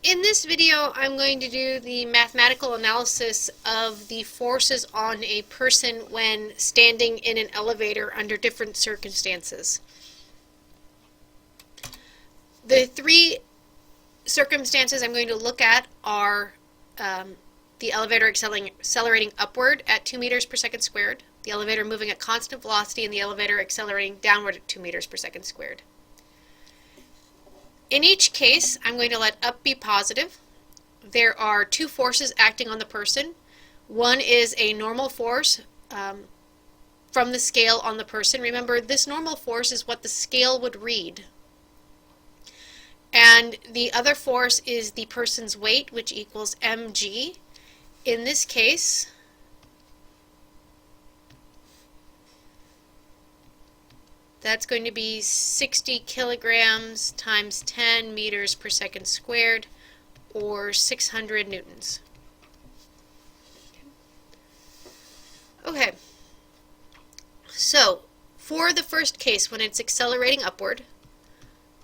In this video, I'm going to do the mathematical analysis of the forces on a person when standing in an elevator under different circumstances. The three circumstances I'm going to look at are the elevator accelerating upward at 2 meters per second squared, the elevator moving at constant velocity, and the elevator accelerating downward at 2 meters per second squared. In each case, I'm going to let up be positive. There are two forces acting on the person. One is a normal force from the scale on the person. Remember, this normal force is what the scale would read. And the other force is the person's weight, which equals mg. In this case, that's going to be 60 kilograms times 10 meters per second squared, or 600 newtons. Okay, so for the first case, when it's accelerating upward,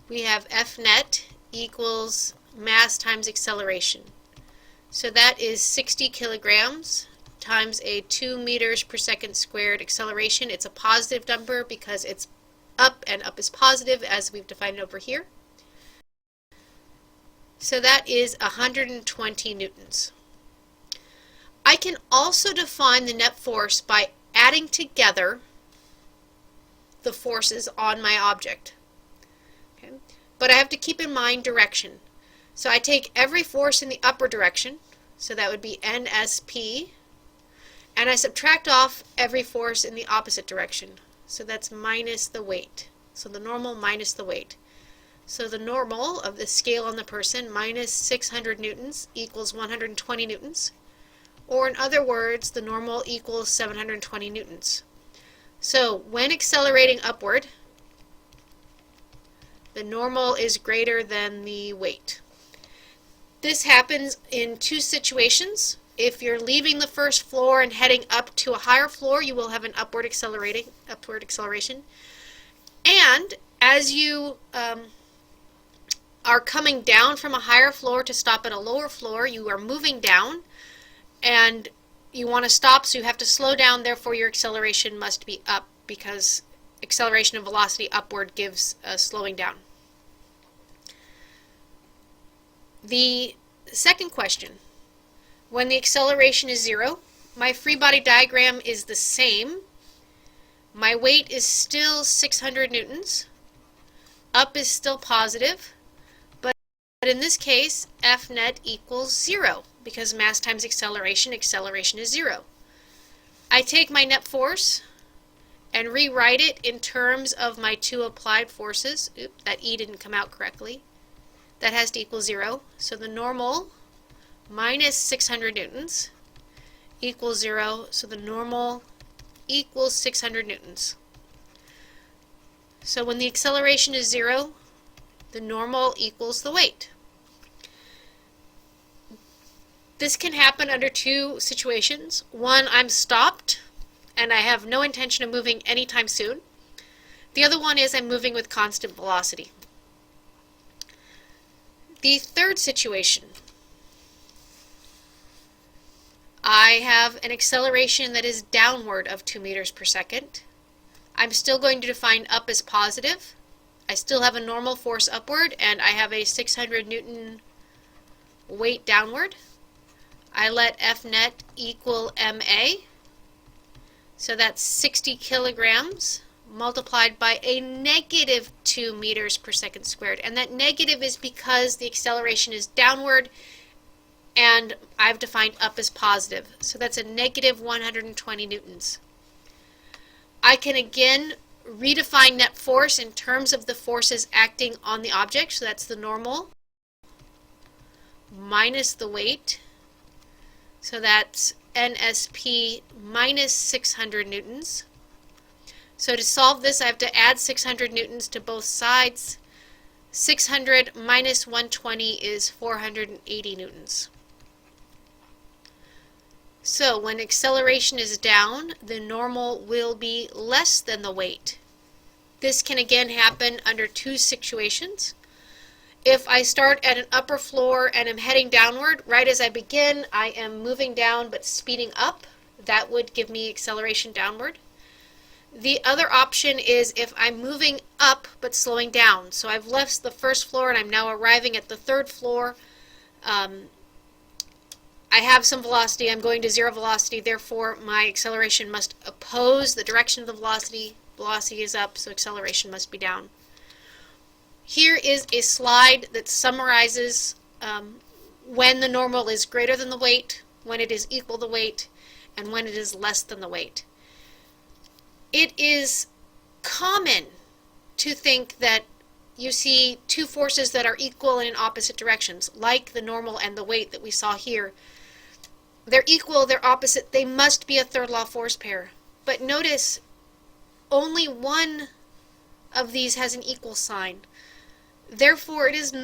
we have F net equals mass times acceleration. So that is 60 kilograms times a 2 meters per second squared acceleration. It's a positive number because it's up, and up is positive as we've defined it over here. So that is 120 newtons. I can also define the net force by adding together the forces on my object. Okay? But I have to keep in mind direction. So I take every force in the upward direction, so that would be NSP, and I subtract off every force in the opposite direction. So that's minus the weight. So the normal minus the weight. So the normal of the scale on the person minus 600 newtons equals 120 newtons. Or in other words, the normal equals 720 newtons. So when accelerating upward, the normal is greater than the weight. This happens in two situations. If you're leaving the first floor and heading up to a higher floor, you will have an upward acceleration. And as you are coming down from a higher floor to stop at a lower floor, you are moving down, and you want to stop, so you have to slow down. Therefore, your acceleration must be up, because acceleration of velocity upward gives slowing down. The second question. When the acceleration is 0, my free body diagram is the same. My weight is still 600 newtons. Up is still positive. But in this case, F net equals 0, because mass times acceleration is 0. I take my net force and rewrite it in terms of my two applied forces. Oops, that E didn't come out correctly. That has to equal 0. So the normal minus 600 newtons equals 0, so the normal equals 600 newtons. So when the acceleration is 0, the normal equals the weight. This can happen under two situations. One, I'm stopped and I have no intention of moving anytime soon. The other one is I'm moving with constant velocity. The third situation, I have an acceleration that is downward of 2 meters per second. I'm still going to define up as positive. I still have a normal force upward, and I have a 600 Newton weight downward. I let F net equal MA. So that's 60 kilograms multiplied by a negative 2 meters per second squared. And that negative is because the acceleration is downward, and I've defined up as positive. So that's a negative 120 newtons. I can again redefine net force in terms of the forces acting on the object. So that's the normal minus the weight. So that's NSP minus 600 newtons. So to solve this, I have to add 600 newtons to both sides. 600 minus 120 is 480 newtons. So when acceleration is down, the normal will be less than the weight. This can again happen under two situations. if I start at an upper floor and am heading downward, right as I begin, I am moving down but speeding up. That would give me acceleration downward. The other option is if I'm moving up but slowing down. So I've left the first floor and I'm now arriving at the third floor. I have some velocity. I'm going to zero velocity. Therefore, my acceleration must oppose the direction of the velocity. Velocity is up, so acceleration must be down. Here is a slide that summarizes when the normal is greater than the weight, when it is equal to the weight, and when it is less than the weight. It is common to think that you see two forces that are equal and in opposite directions, like the normal and the weight that we saw here. They're equal, they're opposite, they must be a third law force pair. But notice only one of these has an equal sign. Therefore, it is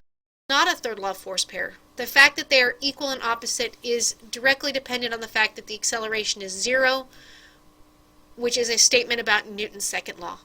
not a third law force pair. The fact that they are equal and opposite is directly dependent on the fact that the acceleration is zero, which is a statement about Newton's second law.